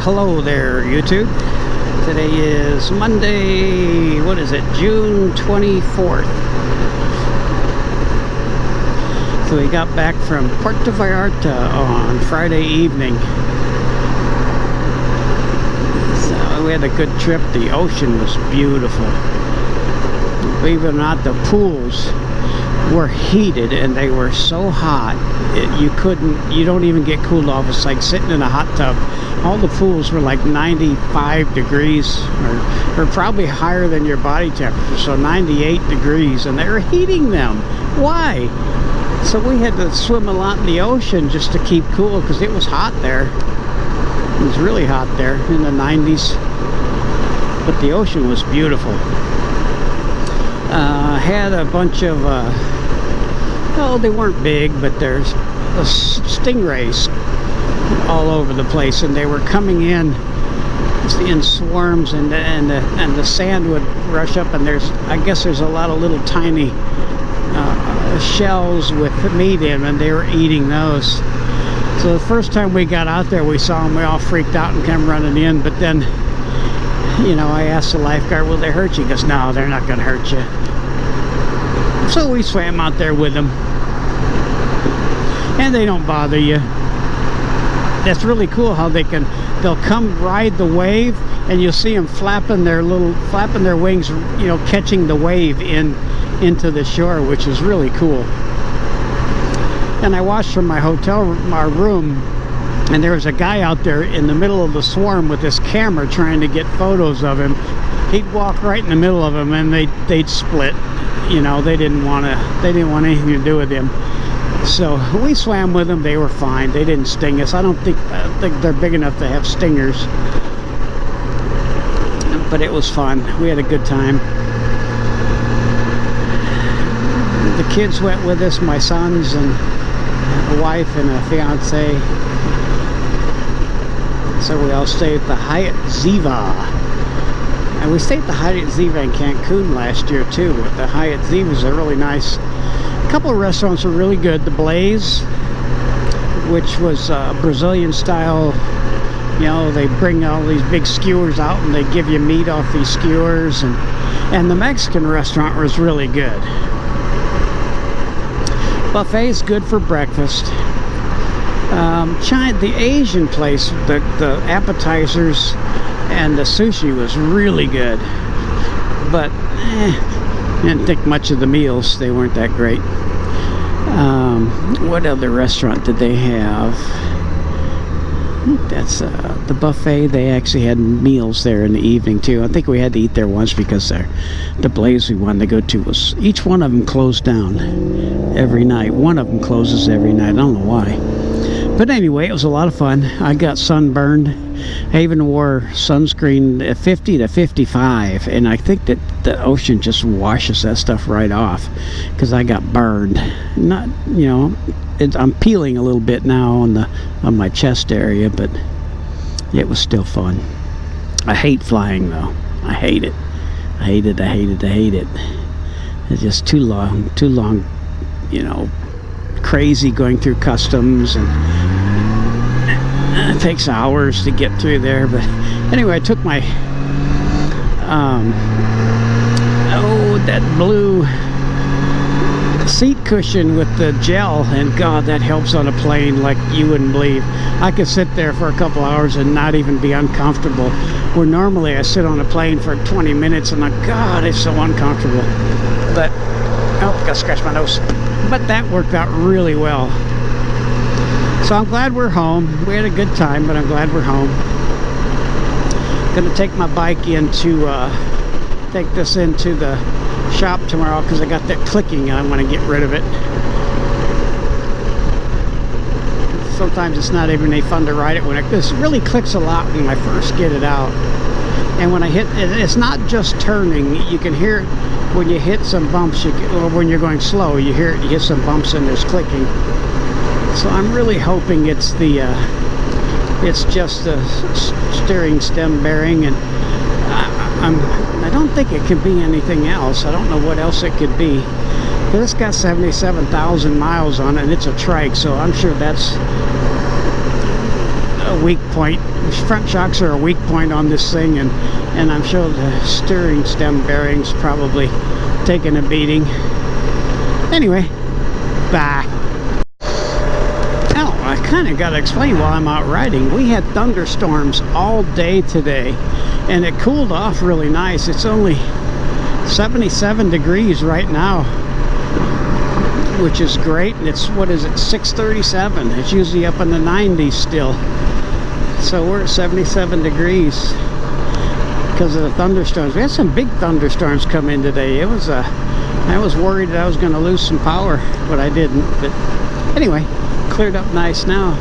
Hello there, YouTube. Today is Monday, what is it, June 24th. So we got back from Puerto Vallarta on Friday evening. So we had a good trip. The ocean was beautiful. Believe it or not, the pools were heated and they were so hot you don't even get cooled off. It's like sitting in a hot tub. All the pools were like 95 degrees or probably higher than your body temperature, so 98 degrees, and they were heating them. Why? So we had to swim a lot in the ocean just to keep cool because it was hot there. It was really hot there in the 90s, but the ocean was beautiful. Had a bunch of well, they weren't big, but there's stingrays all over the place, and they were coming in swarms, and the sand would rush up, and I guess there's a lot of little tiny shells with meat in them, and they were eating those. So the first time we got out there, we saw them, we all freaked out and came running in, but then, you know, I asked the lifeguard, will they hurt you? He goes, no, they're not going to hurt you. So we swam out there with them, and they don't bother you. That's really cool how they'll come ride the wave, and you'll see them flapping their wings, you know, catching the wave into the shore, which is really cool. And I watched from my room, and there was a guy out there in the middle of the swarm with this camera trying to get photos of him. He'd walk right in the middle of them, and they'd split. You know, they didn't want anything to do with him. So we swam with them. They were fine. They didn't sting us. I don't think they're big enough to have stingers. But it was fun. We had a good time. The kids went with us, my sons and a wife and a fiance. So we all stayed at the Hyatt Ziva. And we stayed at the Hyatt Ziva in Cancun last year too. The Hyatt Zivas are really nice. A couple of restaurants were really good. The Blaze, which was Brazilian style. You know, they bring all these big skewers out and they give you meat off these skewers. And the Mexican restaurant was really good. Buffet's good for breakfast. The Asian place, the appetizers and the sushi was really good, but didn't think much of the meals. They weren't that great. What other restaurant did they have? I think that's the buffet. They actually had meals there in the evening too. I think we had to eat there once because the Blaze we wanted to go to was, each one of them closed down every night. One of them closes every night. I don't know why. But anyway, it was a lot of fun. I got sunburned. I even wore sunscreen at 50 to 55, and I think that the ocean just washes that stuff right off because I got burned. Not, you know, I'm peeling a little bit now on my chest area, but it was still fun. I hate flying though. I hate it. I hate it. I hate it. I hate it. It's just too long, you know, crazy going through customs, and it takes hours to get through there. But anyway, I took my that blue seat cushion with the gel, and God, that helps on a plane like you wouldn't believe. I could sit there for a couple hours and not even be uncomfortable, where normally I sit on a plane for 20 minutes and God, it's so uncomfortable. But oh, gotta scratch my nose. But that worked out really well. So I'm glad we're home. We had a good time, but I'm glad we're home. Gonna take my bike take this into the shop tomorrow because I got that clicking and I want to get rid of it. Sometimes it's not even any fun to ride it when this really clicks a lot when I first get it out. And when I hit it, it's not just turning. You can hear it when you hit some bumps, or when you're going slow, you hear it, you hit some bumps and there's clicking. So I'm really hoping it's just the steering stem bearing, and I don't think it can be anything else. I don't know what else it could be. But it's got 77,000 miles on it, and it's a Trike, so I'm sure that's a weak point. Front shocks are a weak point on this thing, and I'm sure the steering stem bearings probably taking a beating. Anyway, bye. Now I kind of got to explain while I'm out riding. We had thunderstorms all day today, and it cooled off really nice. It's only 77 degrees right now, which is great. And it's, what is it, 6:37. It's usually up in the 90s still. So we're at 77 degrees because of the thunderstorms. We had some big thunderstorms come in today. It was I was worried that I was going to lose some power, but I didn't. But anyway, cleared up nice now.